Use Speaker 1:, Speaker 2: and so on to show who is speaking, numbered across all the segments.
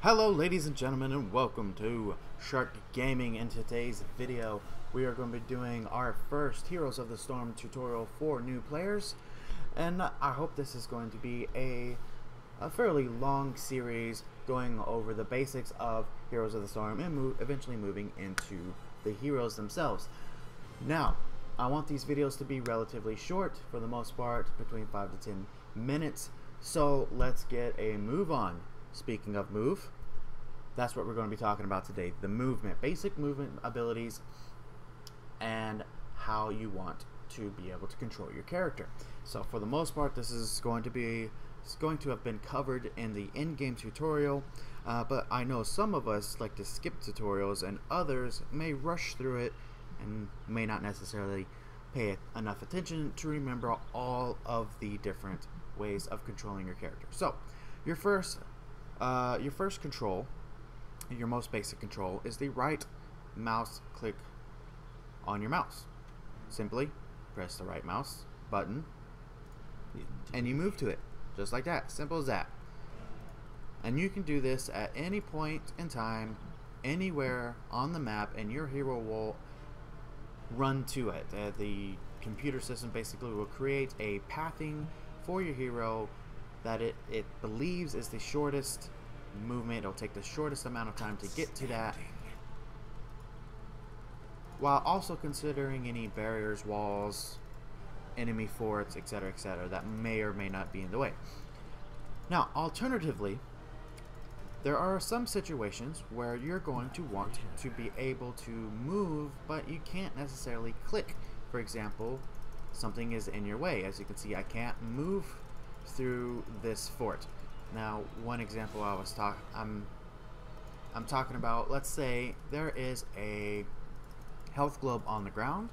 Speaker 1: Hello ladies and gentlemen, and welcome to Shark Gaming. In today's video we are going to be doing our first Heroes of the Storm tutorial for new players, and I hope this is going to be a fairly long series going over the basics of Heroes of the Storm and eventually moving into the heroes themselves. Now I want these videos to be relatively short, for the most part between 5 to 10 minutes, so let's get a move on. Speaking of move, that's what we're going to be talking about today. The movement, basic movement abilities, and how you want to be able to control your character. So for the most part, this is going to have been covered in the in-game tutorial, but I know some of us like to skip tutorials and others may rush through it and may not necessarily pay enough attention to remember all of the different ways of controlling your character. So your first control, your most basic control, is the right mouse click on your mouse. Simply press the right mouse button and you move to it, just like that. Simple as that. And you can do this at any point in time, anywhere on the map, and your hero will run to it. The computer system basically will create a pathing for your hero that it believes is the shortest movement. It'll take the shortest amount of time to get to that, while also considering any barriers, walls, enemy forts, etc., that may or may not be in the way. Now, alternatively, there are some situations where you're going to want to be able to move, but you can't necessarily click. For example, something is in your way. As you can see, I can't move through this fort. Now, one example I'm talking about, let's say there is a health globe on the ground.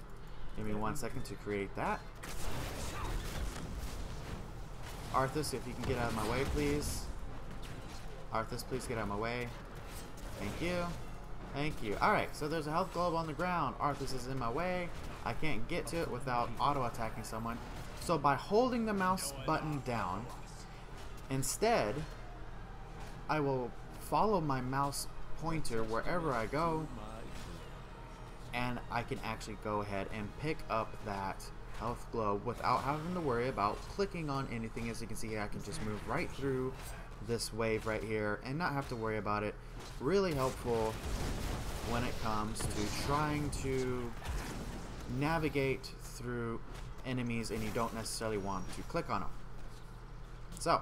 Speaker 1: Give me 1 second to create that. Arthas, if you can get out of my way, please. Arthas, please get out of my way. Thank you. Thank you. Alright, so there's a health globe on the ground. Arthas is in my way. I can't get to it without auto-attacking someone. So by holding the mouse button down, instead, I will follow my mouse pointer wherever I go, and I can actually go ahead and pick up that health globe without having to worry about clicking on anything. As you can see, I can just move right through this wave right here and not have to worry about it. Really helpful when it comes to trying to navigate through enemies and you don't necessarily want to click on them. So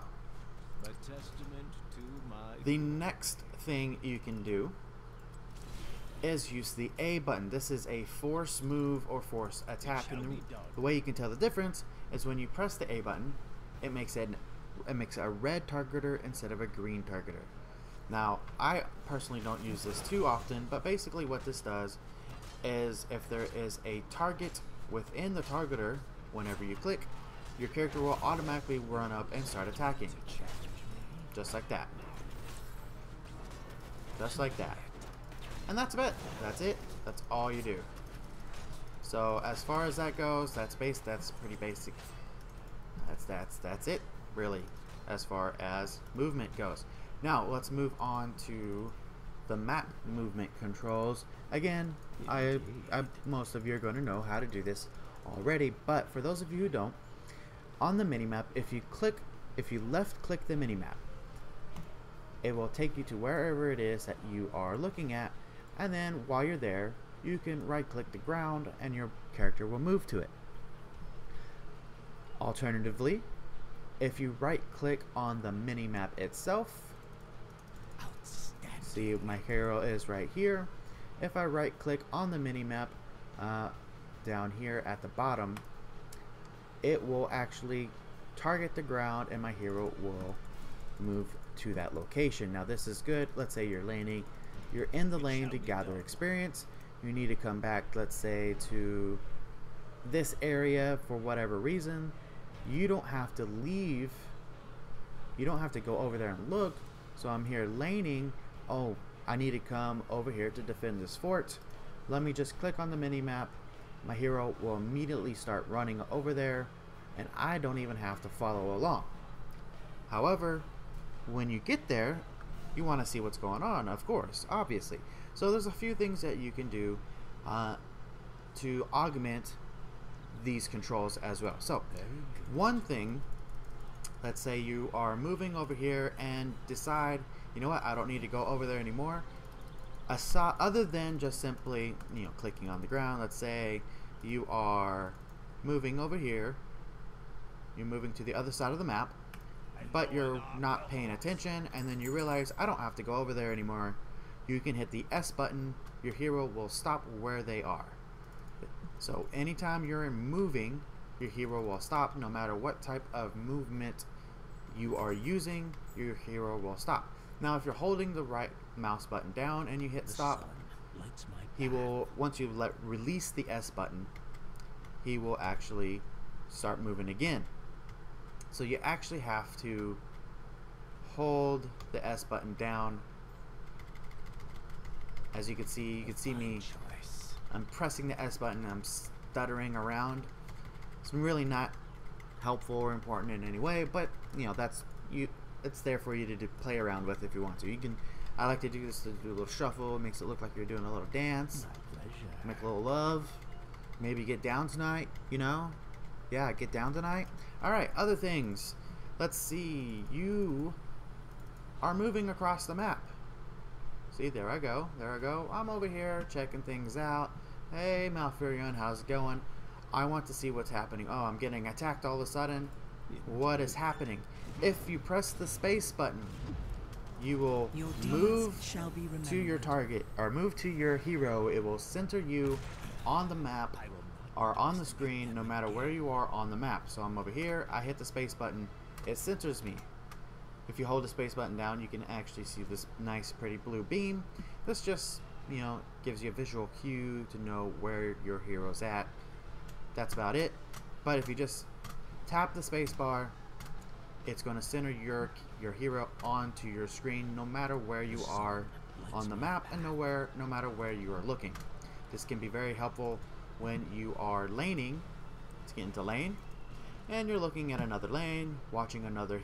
Speaker 1: the next thing you can do is use the A button. This is a force move or force attack, and the way you can tell the difference is when you press the A button, it makes a red targeter instead of a green targeter. Now, I personally don't use this too often, but basically what this does is if there is a target within the targeter, whenever you click, your character will automatically run up and start attacking. Just like that. Just like that. And that's it. That's it. That's all you do. So as far as that goes, that's pretty basic. That's it, really, as far as movement goes. Now let's move on to the map movement controls. Again, most of you are going to know how to do this already, but for those of you who don't, on the minimap, if you left click the minimap, it will take you to wherever it is that you are looking at, and then while you're there, you can right click the ground and your character will move to it. Alternatively, if you right click on the minimap itself, see my hero is right here. If I right click on the minimap down here at the bottom, it will actually target the ground and my hero will move to that location. Now this is good. Let's say you're in the lane to gather experience. You need to come back, let's say, to this area for whatever reason. You don't have to leave. You don't have to go over there and look. So I'm here laning. Oh, I need to come over here to defend this fort. Let me just click on the minimap. My hero will immediately start running over there, and I don't even have to follow along. However, when you get there, You want to see what's going on, of course, obviously. So there's a few things that you can do to augment these controls as well. So one thing, let's say you are moving over here and decide, you know what, I don't need to go over there anymore. Other than just simply, you know, clicking on the ground. Let's say you are moving over here, you're moving to the other side of the map, but you're not paying attention, and then you realize I don't have to go over there anymore. You can hit the S button, your hero will stop where they are. So anytime you're moving, your hero will stop. No matter what type of movement you are using, your hero will stop. Now if you're holding the right mouse button down and you hit stop, he will, once you release the S button, he will actually start moving again. So you actually have to hold the S button down. As you can see me, I'm pressing the S button, I'm stuttering around. It's really not helpful or important in any way, but you know, it's there for you to play around with if you want to. You can, I like to do this to do a little shuffle. It makes it look like you're doing a little dance. Make a little love. Maybe get down tonight, you know? Yeah, get down tonight. Alright, other things. Let's see. You are moving across the map. See, there I go. There I go. I'm over here checking things out. Hey, Malfurion, how's it going? I want to see what's happening. Oh, I'm getting attacked all of a sudden. What is happening? If you press the space button, you will move to your target, or move to your hero. It will center you on the map or on the screen, no matter where you are on the map. So I'm over here, I hit the space button, it centers me. If you hold the space button down, you can actually see this nice pretty blue beam. This just, you know, gives you a visual cue to know where your hero's at. That's about it. But if you just tap the space bar, it's going to center your hero onto your screen, no matter where you are on the map, and no matter where you are looking. This can be very helpful when you are laning, to get into lane, and you're looking at another lane, watching another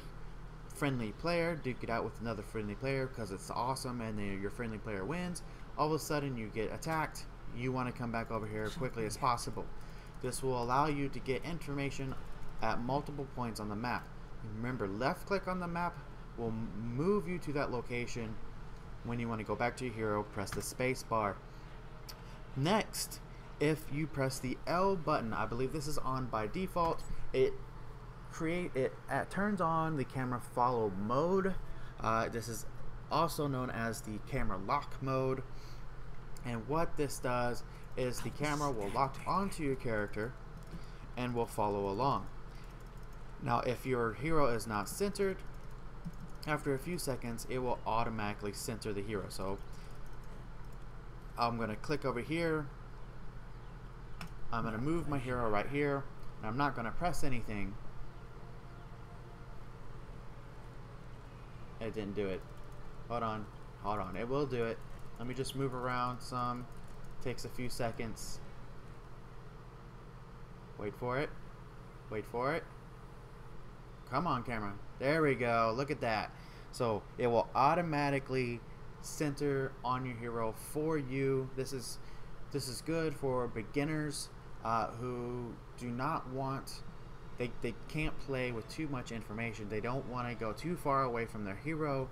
Speaker 1: friendly player duke it out with another friendly player because it's awesome, and then your friendly player wins. All of a sudden you get attacked. You want to come back over here as quickly as possible. This will allow you to get information at multiple points on the map. Remember, left click on the map will move you to that location. When you want to go back to your hero, press the space bar. Next, if you press the L button, I believe this is on by default, it turns on the camera follow mode. This is also known as the camera lock mode, and what this does is the camera will lock onto your character and will follow along. Now if your hero is not centered, after a few seconds it will automatically center the hero. So I'm going to click over here, I'm going to move my hero right here, and I'm not going to press anything. It didn't do it. Hold on, it will do it. Let me just move around some. Takes a few seconds. Wait for it. Wait for it. Come on, camera. There we go. Look at that. So it will automatically center on your hero for you. This is good for beginners who do not want, they can't play with too much information. They don't want to go too far away from their hero.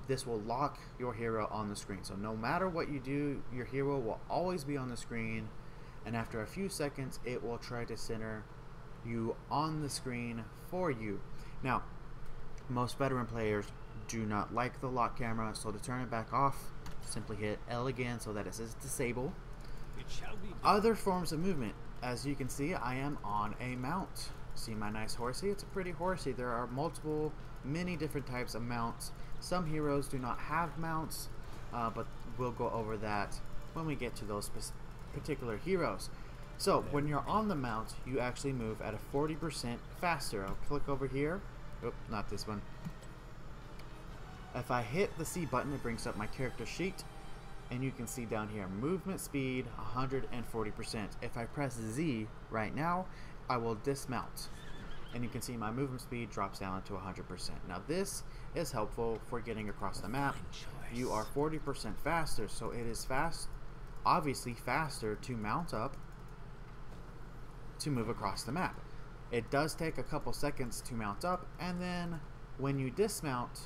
Speaker 1: This will lock your hero on the screen. So no matter what you do, your hero will always be on the screen, and after a few seconds it will try to center you on the screen for you. Now, most veteran players do not like the lock camera, so to turn it back off, simply hit L again so that it says disable. Other forms of movement, as you can see, I am on a mount. See my nice horsey? It's a pretty horsey. There are many different types of mounts. Some heroes do not have mounts, but we'll go over that when we get to those particular heroes. So when you're on the mount, you actually move at a 40% faster. I'll click over here. Oop, not this one. If I hit the C button, it brings up my character sheet, and you can see down here, movement speed 140%. If I press Z right now, I will dismount. and you can see my movement speed drops down to 100%. Now this is helpful for getting across the map. You are 40% faster, so it is obviously faster to mount up to move across the map. It does take a couple seconds to mount up, and then when you dismount,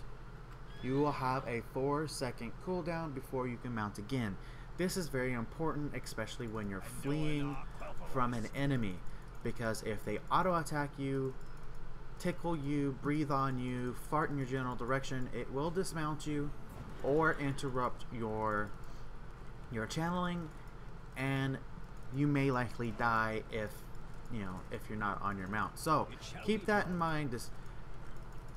Speaker 1: you will have a 4-second cooldown before you can mount again. This is very important, especially when you're fleeing from an enemy, because if they auto attack you, tickle you, breathe on you, fart in your general direction, it will dismount you or interrupt your channeling, and you may likely die if you're not on your mount. So keep that in mind. Just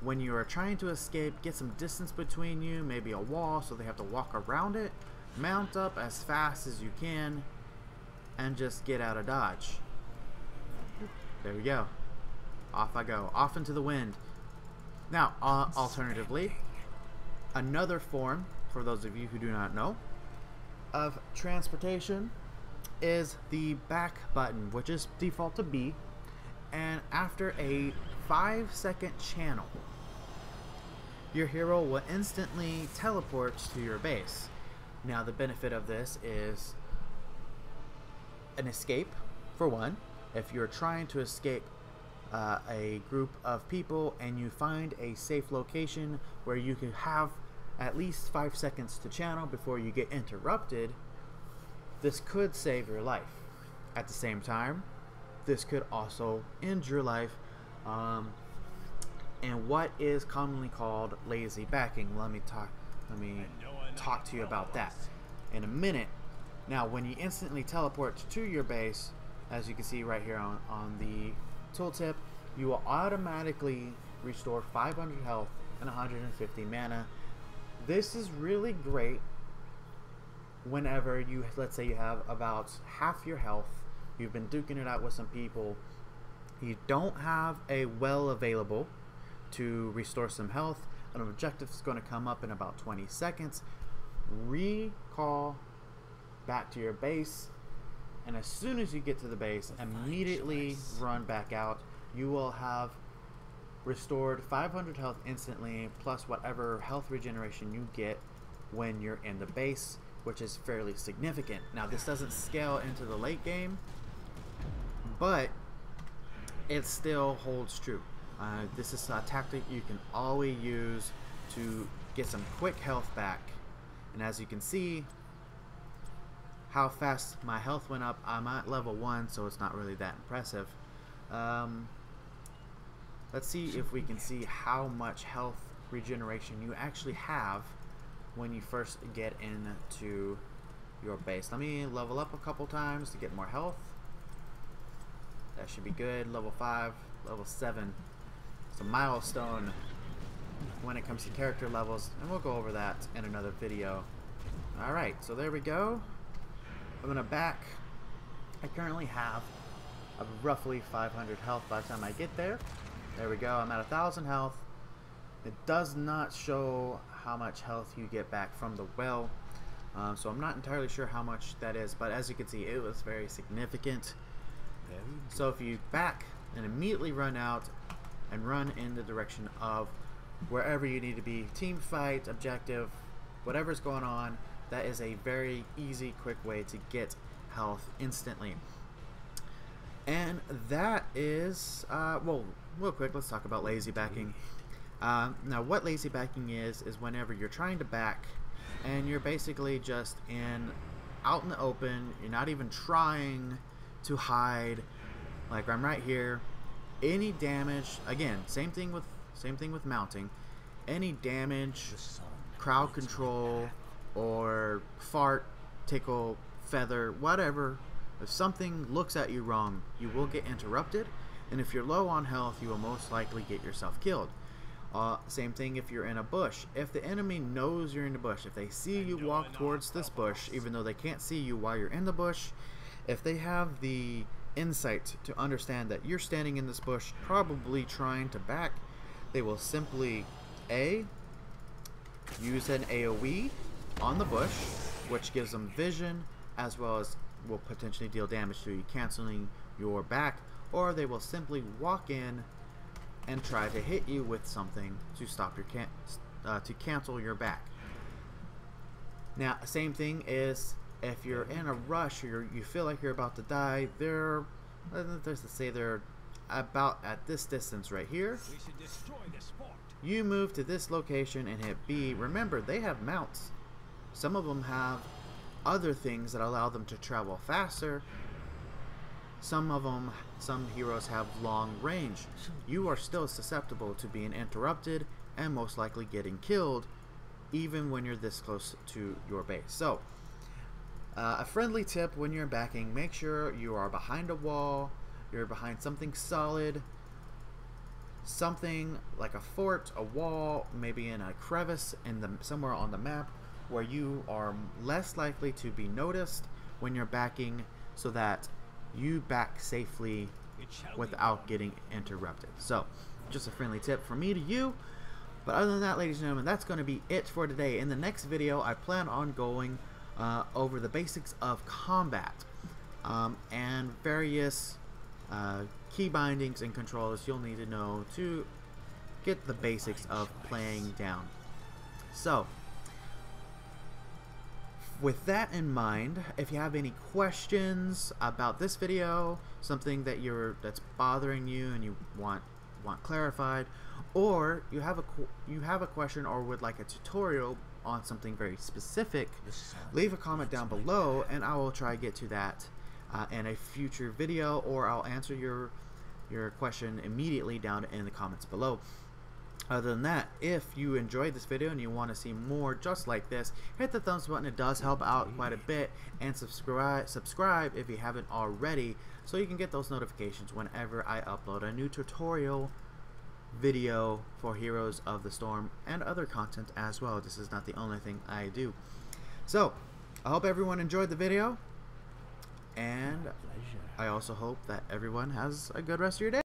Speaker 1: when you are trying to escape, get some distance between you, maybe a wall so they have to walk around it. Mount up as fast as you can and just get out of dodge. There we go. Off I go, off into the wind. Now, alternatively, another form, for those of you who do not know, of transportation is the back button, which is default to B, and after a 5-second channel, your hero will instantly teleport to your base. Now the benefit of this is an escape, for one. If you're trying to escape a group of people and you find a safe location where you can have at least 5 seconds to channel before you get interrupted, this could save your life. At the same time, this could also end your life, and what is commonly called lazy backing. Let me talk to you about that in a minute. Now, when you instantly teleport to your base, as you can see right here on the tooltip, you will automatically restore 500 health and 150 mana. This is really great whenever you, let's say you have about half your health, you've been duking it out with some people, you don't have a well available to restore some health, an objective is going to come up in about 20 seconds, recall back to your base, and as soon as you get to the base, immediately run back out. You will have restored 500 health instantly, plus whatever health regeneration you get when you're in the base, which is fairly significant. Now this doesn't scale into the late game, but it still holds true. This is a tactic you can always use to get some quick health back. And as you can see how fast my health went up, I'm at level 1, so it's not really that impressive. Let's see if we can see how much health regeneration you actually have when you first get into your base. Let me level up a couple times to get more health. That should be good. Level 5, level 7. It's a milestone when it comes to character levels, and we'll go over that in another video. Alright, so there we go. I'm gonna back. I currently have roughly 500 health by the time I get there. There we go, I'm at 1,000 health. It does not show how much health you get back from the well, so I'm not entirely sure how much that is, but as you can see, it was very significant. So if you back and immediately run out and run in the direction of wherever you need to be, team fight, objective, whatever's going on, that is a very easy, quick way to get health instantly. And that is, well, real quick, let's talk about lazy backing. Now what lazy backing is whenever you're trying to back and you're basically just out in the open, you're not even trying to hide, like I'm right here. Any damage, again, same thing with mounting, any damage, crowd control, or fart, tickle, feather, whatever, if something looks at you wrong, you will get interrupted, and if you're low on health, you will most likely get yourself killed. Same thing if you're in a bush. If the enemy knows you're in the bush, if they see you walk towards this bush, even though they can't see you while you're in the bush, if they have the insight to understand that you're standing in this bush probably trying to back, they will simply use an AoE on the bush, which gives them vision, as well as will potentially deal damage to you, canceling your back, or they will simply walk in and try to hit you with something to stop your to cancel your back. Now, same thing is if you're in a rush, you feel like you're about to die. Let's say they're about at this distance right here.
Speaker 2: We should destroy this fort.
Speaker 1: You move to this location and hit B. Remember, they have mounts. Some of them have other things that allow them to travel faster. Some heroes have long range. You are still susceptible to being interrupted and most likely getting killed, even when you're this close to your base. So, a friendly tip when you're backing: make sure you are behind a wall, you're behind something solid, something like a fort, a wall, maybe in a crevice somewhere on the map where you are less likely to be noticed when you're backing, so that you back safely without getting interrupted. So, just a friendly tip from me to you. But other than that, ladies and gentlemen, that's going to be it for today. In the next video, I plan on going over the basics of combat and various key bindings and controls you'll need to know to get the basics of playing down. So, with that in mind, if you have any questions about this video, something that's bothering you and you want clarified, or you have a question or would like a tutorial on something very specific, leave a comment down below and I will try to get to that in a future video, or I'll answer your question immediately down in the comments below. Other than that, if you enjoyed this video and you want to see more just like this, hit the thumbs button. It does help out quite a bit. And subscribe if you haven't already, so you can get those notifications whenever I upload a new tutorial video for Heroes of the Storm and other content as well. This is not the only thing I do. So, I hope everyone enjoyed the video, and I also hope that everyone has a good rest of your day.